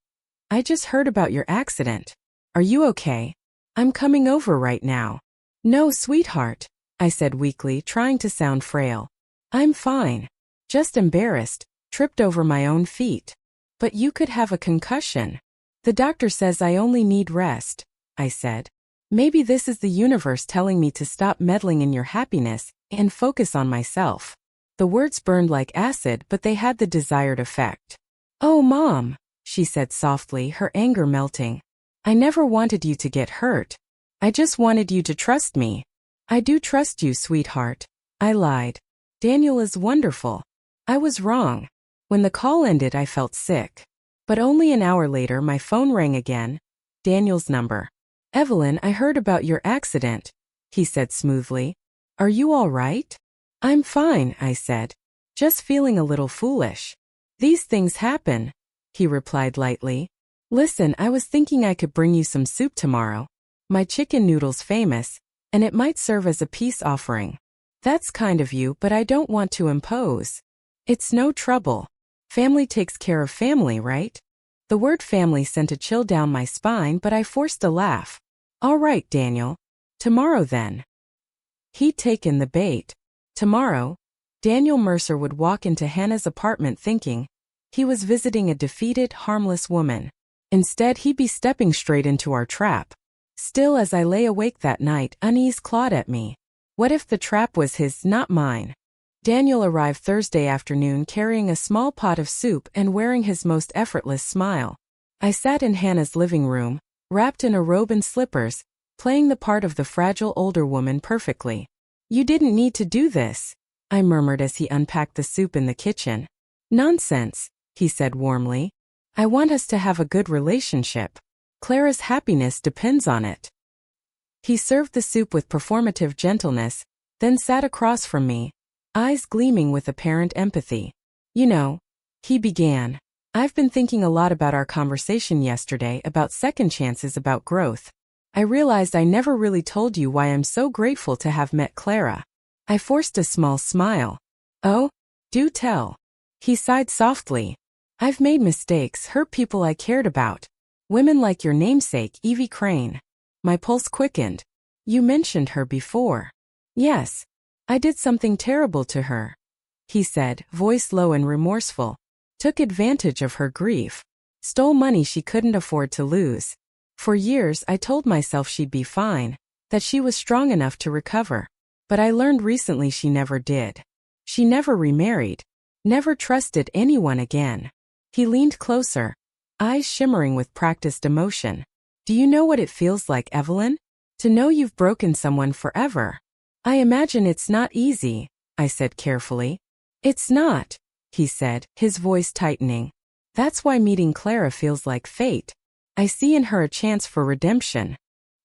I just heard about your accident. Are you okay? I'm coming over right now. No, sweetheart, I said weakly, trying to sound frail. I'm fine. Just embarrassed, tripped over my own feet. But you could have a concussion. The doctor says I only need rest, I said. Maybe this is the universe telling me to stop meddling in your happiness and focus on myself. The words burned like acid, but they had the desired effect. Oh, Mom, she said softly, her anger melting. I never wanted you to get hurt. I just wanted you to trust me. I do trust you, sweetheart. I lied. Daniel is wonderful. I was wrong. When the call ended, I felt sick. But only an hour later, my phone rang again. Daniel's number. Evelyn, I heard about your accident, he said smoothly. Are you all right? I'm fine, I said. Just feeling a little foolish. These things happen, he replied lightly. Listen, I was thinking I could bring you some soup tomorrow. My chicken noodle's famous, and it might serve as a peace offering. That's kind of you, but I don't want to impose. It's no trouble. Family takes care of family, right? The word family sent a chill down my spine, but I forced a laugh. All right, Daniel. Tomorrow then. He'd taken the bait. Tomorrow, Daniel Mercer would walk into Hannah's apartment thinking he was visiting a defeated, harmless woman. Instead, he'd be stepping straight into our trap. Still, as I lay awake that night, unease clawed at me. What if the trap was his, not mine? Daniel arrived Thursday afternoon carrying a small pot of soup and wearing his most effortless smile. I sat in Hannah's living room, wrapped in a robe and slippers, playing the part of the fragile older woman perfectly. You didn't need to do this, I murmured as he unpacked the soup in the kitchen. Nonsense, he said warmly. I want us to have a good relationship. Clara's happiness depends on it. He served the soup with performative gentleness, then sat across from me, eyes gleaming with apparent empathy. You know, he began, I've been thinking a lot about our conversation yesterday about second chances, about growth. I realized I never really told you why I'm so grateful to have met Clara. I forced a small smile. Oh? Do tell. He sighed softly. I've made mistakes, hurt people I cared about. Women like your namesake, Evie Crane. My pulse quickened. You mentioned her before. Yes. I did something terrible to her, he said, voice low and remorseful. Took advantage of her grief. Stole money she couldn't afford to lose. For years I told myself she'd be fine, that she was strong enough to recover. But I learned recently she never did. She never remarried. Never trusted anyone again. He leaned closer, eyes shimmering with practiced emotion. Do you know what it feels like, Evelyn? To know you've broken someone forever. I imagine it's not easy, I said carefully. It's not, he said, his voice tightening. That's why meeting Clara feels like fate. I see in her a chance for redemption.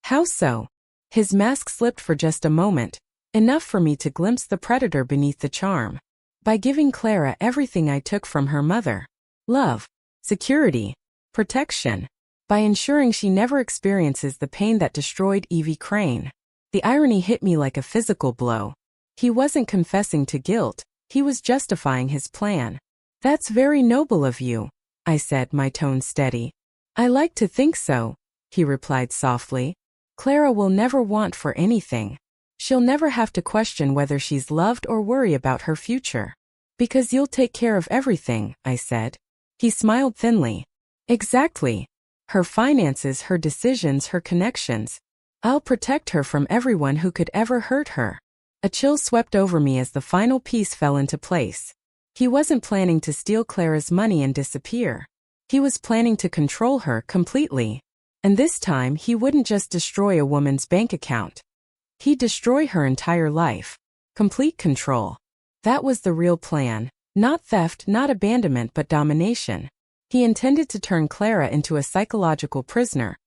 How so? His mask slipped for just a moment, enough for me to glimpse the predator beneath the charm. By giving Clara everything I took from her mother. Love, security, protection. By ensuring she never experiences the pain that destroyed Evie Crane. The irony hit me like a physical blow. He wasn't confessing to guilt, he was justifying his plan. That's very noble of you, I said, my tone steady. I like to think so, he replied softly. Clara will never want for anything. She'll never have to question whether she's loved or worry about her future. Because you'll take care of everything, I said. He smiled thinly. Exactly. Her finances, her decisions, her connections. I'll protect her from everyone who could ever hurt her. A chill swept over me as the final piece fell into place. He wasn't planning to steal Clara's money and disappear. He was planning to control her completely. And this time he wouldn't just destroy a woman's bank account. He'd destroy her entire life. Complete control. That was the real plan. Not theft, not abandonment, but domination. He intended to turn Clara into a psychological prisoner.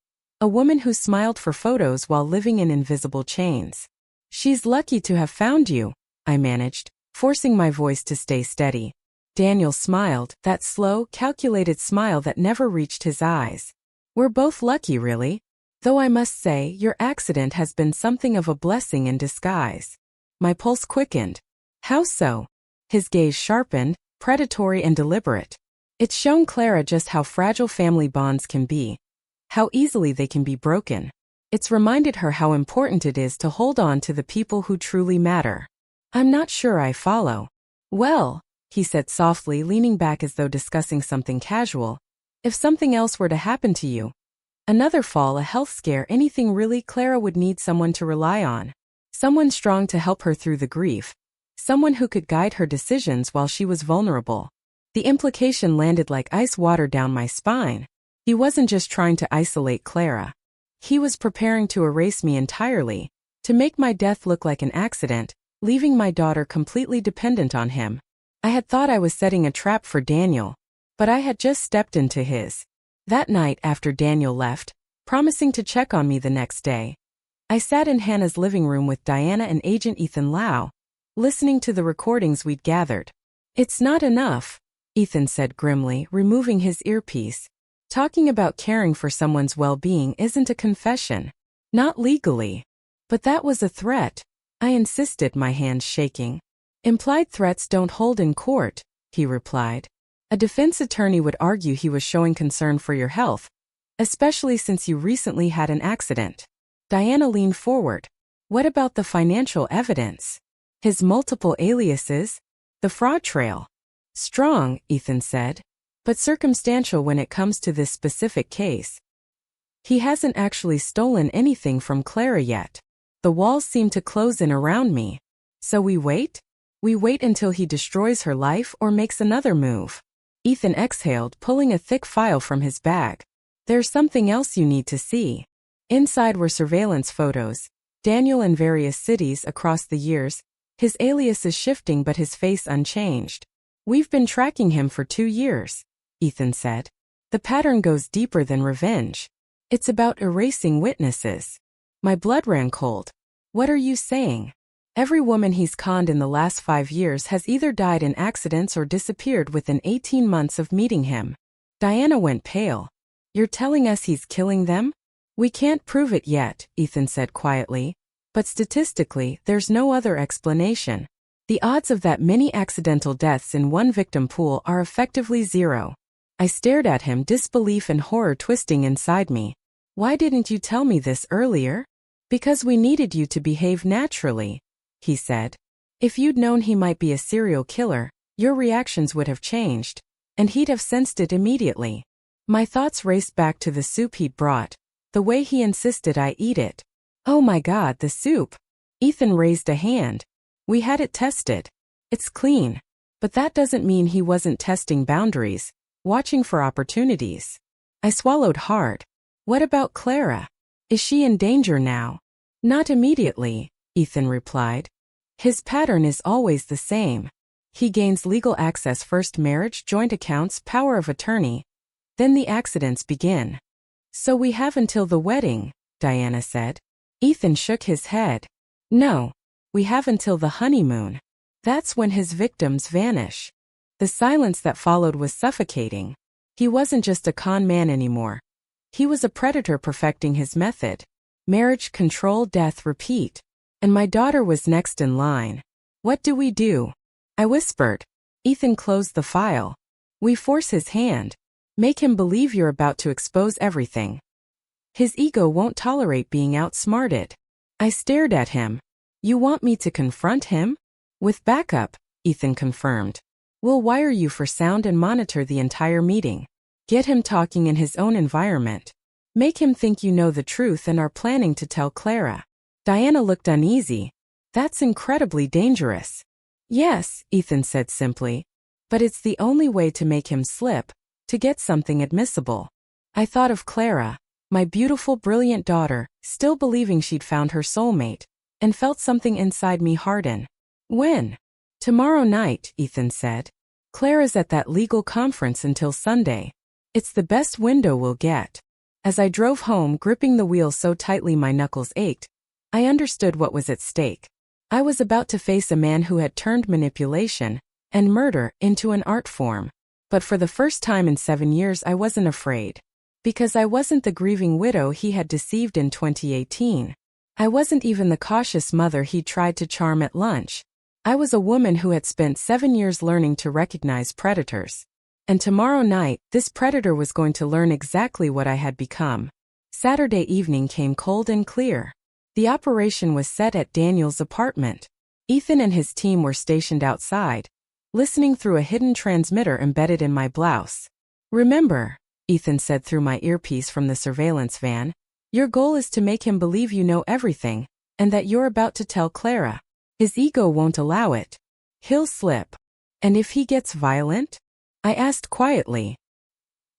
A woman who smiled for photos while living in invisible chains. She's lucky to have found you, I managed, forcing my voice to stay steady. Daniel smiled, that slow, calculated smile that never reached his eyes. We're both lucky, really. Though I must say, your accident has been something of a blessing in disguise. My pulse quickened. How so? His gaze sharpened, predatory and deliberate. It's shown Clara just how fragile family bonds can be. How easily they can be broken. It's reminded her how important it is to hold on to the people who truly matter. I'm not sure I follow. Well, he said softly, leaning back as though discussing something casual. If something else were to happen to you, another fall, a health scare, anything really, Clara would need someone to rely on. Someone strong to help her through the grief. Someone who could guide her decisions while she was vulnerable. The implication landed like ice water down my spine. He wasn't just trying to isolate Clara. He was preparing to erase me entirely, to make my death look like an accident, leaving my daughter completely dependent on him. I had thought I was setting a trap for Daniel, but I had just stepped into his. That night after Daniel left, promising to check on me the next day, I sat in Hannah's living room with Diana and Agent Ethan Lau, listening to the recordings we'd gathered. It's not enough, Ethan said grimly, removing his earpiece. Talking about caring for someone's well-being isn't a confession. Not legally. But that was a threat. I insisted, my hands shaking. Implied threats don't hold in court, he replied. A defense attorney would argue he was showing concern for your health, especially since you recently had an accident. Diana leaned forward. What about the financial evidence? His multiple aliases? The fraud trail? Strong, Ethan said, but circumstantial when it comes to this specific case. He hasn't actually stolen anything from Clara yet. The walls seem to close in around me. So we wait? We wait until he destroys her life or makes another move. Ethan exhaled, pulling a thick file from his bag. There's something else you need to see. Inside were surveillance photos. Daniel in various cities across the years. His alias is shifting but his face unchanged. We've been tracking him for 2 years, Ethan said. The pattern goes deeper than revenge. It's about erasing witnesses. My blood ran cold. What are you saying? Every woman he's conned in the last 5 years has either died in accidents or disappeared within 18 months of meeting him. Diana went pale. You're telling us he's killing them? We can't prove it yet, Ethan said quietly. But statistically, there's no other explanation. The odds of that many accidental deaths in one victim pool are effectively zero. I stared at him, disbelief and horror twisting inside me. Why didn't you tell me this earlier? Because we needed you to behave naturally, he said. If you'd known he might be a serial killer, your reactions would have changed, and he'd have sensed it immediately. My thoughts raced back to the soup he'd brought, the way he insisted I eat it. Oh my God, the soup! Ethan raised a hand. We had it tested. It's clean. But that doesn't mean he wasn't testing boundaries, watching for opportunities. I swallowed hard. What about Clara? Is she in danger now? Not immediately, Ethan replied. His pattern is always the same. He gains legal access first: marriage, joint accounts, power of attorney. Then the accidents begin. So we have until the wedding, Diana said. Ethan shook his head. No. We have until the honeymoon. That's when his victims vanish. The silence that followed was suffocating. He wasn't just a con man anymore. He was a predator perfecting his method. Marriage, control, death, repeat. And my daughter was next in line. What do we do? I whispered. Ethan closed the file. We force his hand. Make him believe you're about to expose everything. His ego won't tolerate being outsmarted. I stared at him. You want me to confront him? With backup, Ethan confirmed. We'll wire you for sound and monitor the entire meeting. Get him talking in his own environment. Make him think you know the truth and are planning to tell Clara. Diana looked uneasy. That's incredibly dangerous. Yes, Ethan said simply. But it's the only way to make him slip, to get something admissible. I thought of Clara, my beautiful, brilliant daughter, still believing she'd found her soulmate, and felt something inside me harden. When? Tomorrow night, Ethan said. Clara's at that legal conference until Sunday. It's the best window we'll get. As I drove home, gripping the wheel so tightly my knuckles ached, I understood what was at stake. I was about to face a man who had turned manipulation and murder into an art form. But for the first time in 7 years I wasn't afraid. Because I wasn't the grieving widow he had deceived in 2018. I wasn't even the cautious mother he tried to charm at lunch. I was a woman who had spent 7 years learning to recognize predators. And tomorrow night, this predator was going to learn exactly what I had become. Saturday evening came cold and clear. The operation was set at Daniel's apartment. Ethan and his team were stationed outside, listening through a hidden transmitter embedded in my blouse. Remember, Ethan said through my earpiece from the surveillance van, your goal is to make him believe you know everything, and that you're about to tell Clara. His ego won't allow it. He'll slip. And if he gets violent? I asked quietly.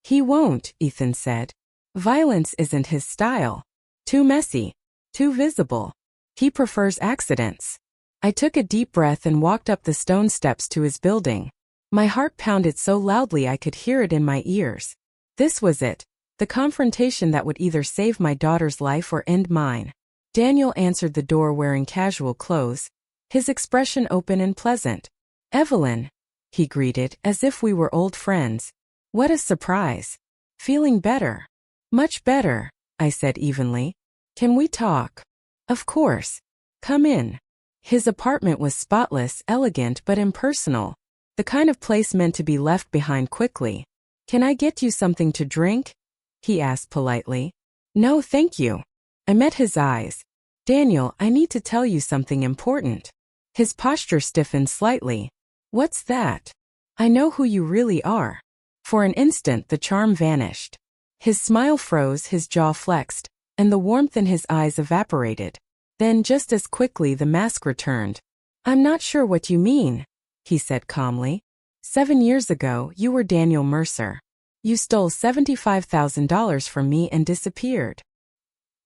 He won't, Ethan said. Violence isn't his style. Too messy. Too visible. He prefers accidents. I took a deep breath and walked up the stone steps to his building. My heart pounded so loudly I could hear it in my ears. This was it. The confrontation that would either save my daughter's life or end mine. Daniel answered the door wearing casual clothes, his expression open and pleasant. Evelyn, he greeted as if we were old friends. What a surprise. Feeling better. Much better, I said evenly. Can we talk? Of course. Come in. His apartment was spotless, elegant but impersonal. The kind of place meant to be left behind quickly. Can I get you something to drink? He asked politely. No, thank you. I met his eyes. Daniel, I need to tell you something important. His posture stiffened slightly. What's that? I know who you really are. For an instant the charm vanished. His smile froze, his jaw flexed, and the warmth in his eyes evaporated. Then just as quickly the mask returned. I'm not sure what you mean, he said calmly. 7 years ago, you were Daniel Mercer. You stole $75,000 from me and disappeared.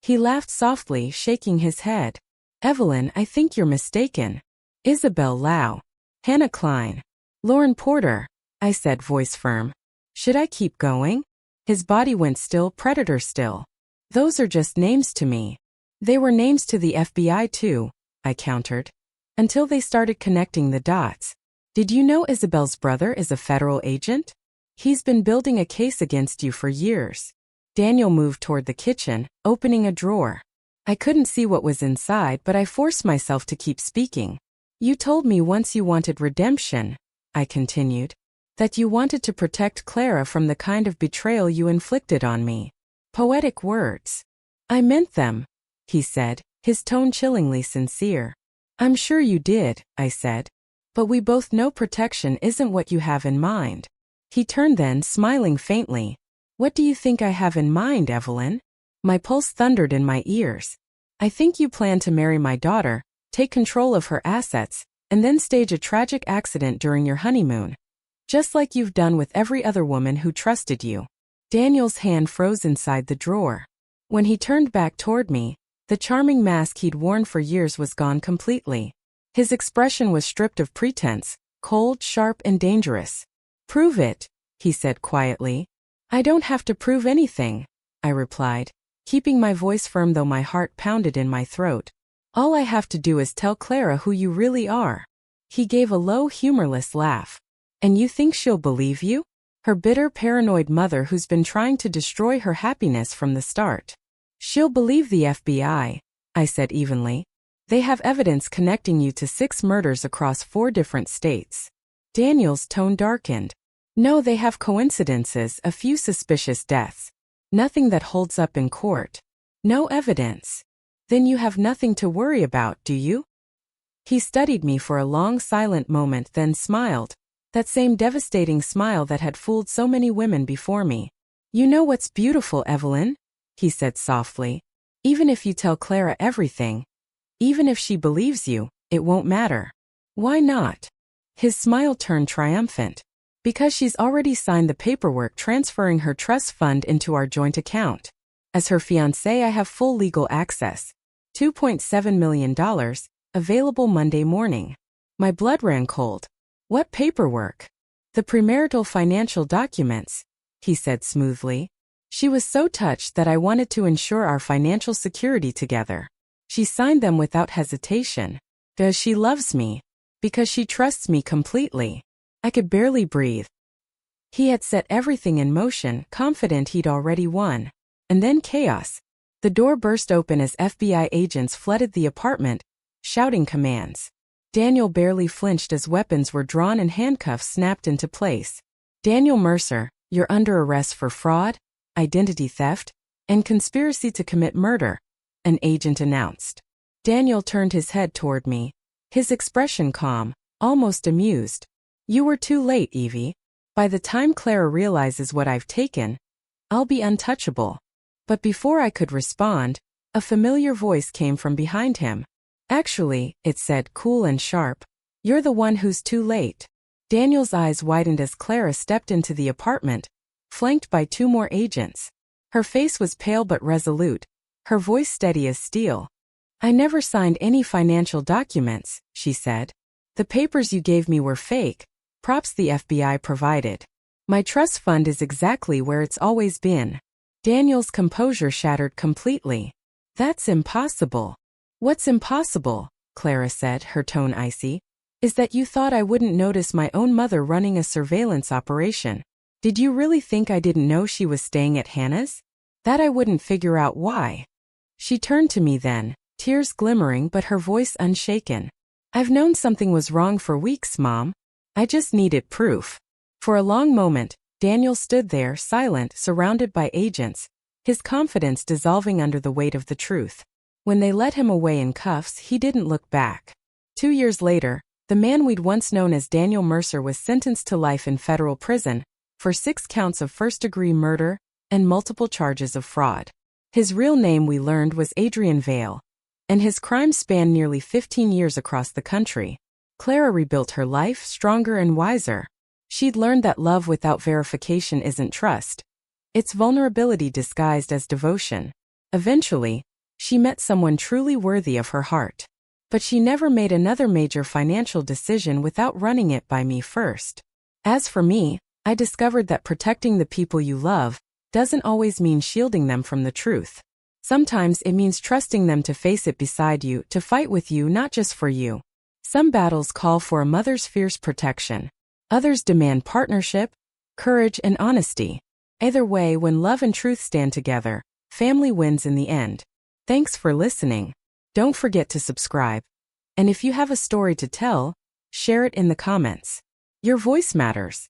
He laughed softly, shaking his head. Evelyn, I think you're mistaken. Isabel Lau. Hannah Klein. Lauren Porter, I said, voice firm. Should I keep going? His body went still, predator still. Those are just names to me. They were names to the FBI too, I countered. Until they started connecting the dots. Did you know Isabel's brother is a federal agent? He's been building a case against you for years. Daniel moved toward the kitchen, opening a drawer. I couldn't see what was inside, but I forced myself to keep speaking. You told me once you wanted redemption, I continued. That you wanted to protect Clara from the kind of betrayal you inflicted on me. Poetic words. I meant them, he said, his tone chillingly sincere. I'm sure you did, I said. But we both know protection isn't what you have in mind. He turned then, smiling faintly. What do you think I have in mind, Evelyn? My pulse thundered in my ears. I think you plan to marry my daughter, take control of her assets, and then stage a tragic accident during your honeymoon. Just like you've done with every other woman who trusted you. Daniel's hand froze inside the drawer. When he turned back toward me, the charming mask he'd worn for years was gone completely. His expression was stripped of pretense, cold, sharp, and dangerous. "Prove it," he said quietly. "I don't have to prove anything," I replied, keeping my voice firm though my heart pounded in my throat. "All I have to do is tell Clara who you really are." He gave a low, humorless laugh. "And you think she'll believe you? Her bitter, paranoid mother who's been trying to destroy her happiness from the start." "She'll believe the FBI," I said evenly. "They have evidence connecting you to 6 murders across 4 different states." Daniel's tone darkened. "No, they have coincidences, a few suspicious deaths. Nothing that holds up in court. No evidence." "Then you have nothing to worry about, do you?" He studied me for a long silent moment, then smiled. That same devastating smile that had fooled so many women before me. "You know what's beautiful, Evelyn?" he said softly. "Even if you tell Clara everything, even if she believes you, it won't matter." "Why not?" His smile turned triumphant. "Because she's already signed the paperwork transferring her trust fund into our joint account. As her fiancé, I have full legal access. $2.7 million, available Monday morning." My blood ran cold. "What paperwork?" "The premarital financial documents," he said smoothly. She was so touched that I wanted to ensure our financial security together. She signed them without hesitation. Because she loves me. Because she trusts me completely. I could barely breathe. He had set everything in motion, confident he'd already won. And then chaos. The door burst open as FBI agents flooded the apartment, shouting commands. Daniel barely flinched as weapons were drawn and handcuffs snapped into place. "Daniel Mercer, you're under arrest for fraud, identity theft, and conspiracy to commit murder," an agent announced. Daniel turned his head toward me, his expression calm, almost amused. "You were too late, Evie. By the time Clara realizes what I've taken, I'll be untouchable." But before I could respond, a familiar voice came from behind him. "Actually," it said, cool and sharp, "you're the one who's too late." Daniel's eyes widened as Clara stepped into the apartment, flanked by 2 more agents. Her face was pale but resolute, her voice steady as steel. "I never signed any financial documents," she said. "The papers you gave me were fake, props the FBI provided. My trust fund is exactly where it's always been." Daniel's composure shattered completely. "That's impossible." "What's impossible," Clara said, her tone icy, "is that you thought I wouldn't notice my own mother running a surveillance operation. Did you really think I didn't know she was staying at Hannah's? That I wouldn't figure out why?" She turned to me then, tears glimmering but her voice unshaken. "I've known something was wrong for weeks, Mom. I just needed proof." For a long moment, Daniel stood there, silent, surrounded by agents, his confidence dissolving under the weight of the truth. When they led him away in cuffs, he didn't look back. 2 years later, the man we'd once known as Daniel Mercer was sentenced to life in federal prison for 6 counts of first-degree murder and multiple charges of fraud. His real name, we learned, was Adrian Vale, and his crimes spanned nearly 15 years across the country. Clara rebuilt her life, stronger and wiser. She'd learned that love without verification isn't trust. It's vulnerability disguised as devotion. Eventually, she met someone truly worthy of her heart. But she never made another major financial decision without running it by me first. As for me, I discovered that protecting the people you love doesn't always mean shielding them from the truth. Sometimes it means trusting them to face it beside you, to fight with you, not just for you. Some battles call for a mother's fierce protection. Others demand partnership, courage, and honesty. Either way, when love and truth stand together, family wins in the end. Thanks for listening. Don't forget to subscribe. And if you have a story to tell, share it in the comments. Your voice matters.